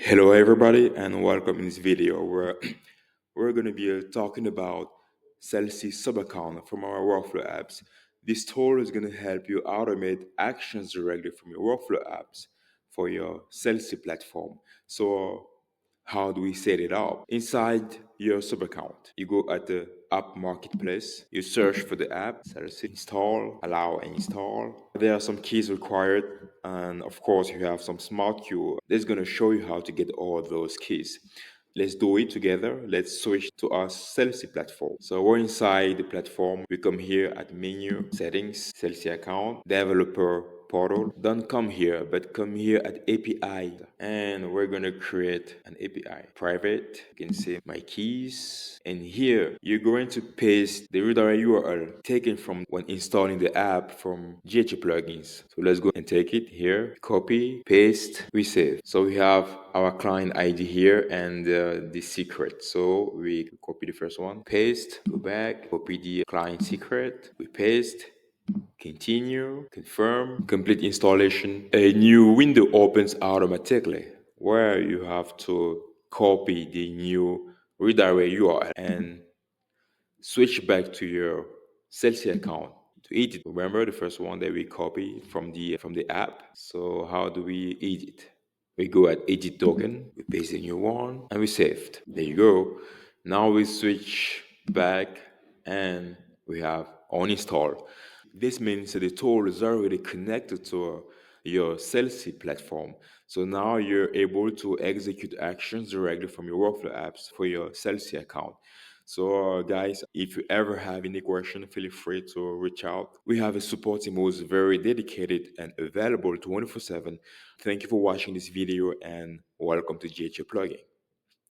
Hello everybody and welcome in this video where we're going to be talking about Sellsy subaccount from our workflow apps. This tool is going to help you automate actions directly from your workflow apps for your Sellsy platform. So how do we set it up? Inside your subaccount, you go at the app marketplace, you search for the app, Sellsy, install, allow and install. There are some keys required, and of course you have some smart queue that's going to show you how to get all those keys. Let's do it together. Let's switch to our Sellsy platform. So we're inside the platform. We come here at menu, settings, Sellsy account, developer portal. Don't come here, but come here at API. And we're gonna create an API. Private, you can see my keys. And here, you're going to paste the redirect URL taken from when installing the app from GHL Plugins. So let's go and take it here, copy, paste, we save. So we have our client ID here and the secret. So we copy the first one, paste, go back, copy the client secret, we paste, continue, confirm, complete installation. A new window opens automatically where you have to copy the new redirect URL and switch back to your Sellsy account to edit. Remember the first one that we copied from the app. So how do we edit? We go at edit token, we paste a new one, and we saved. There you go. Now we switch back and we have on install. This means that the tool is already connected to your Sellsy platform. So now you're able to execute actions directly from your workflow apps for your Sellsy account. So guys, if you ever have any question, feel free to reach out. We have a support team who's very dedicated and available 24/7. Thank you for watching this video and welcome to GHL Plugin.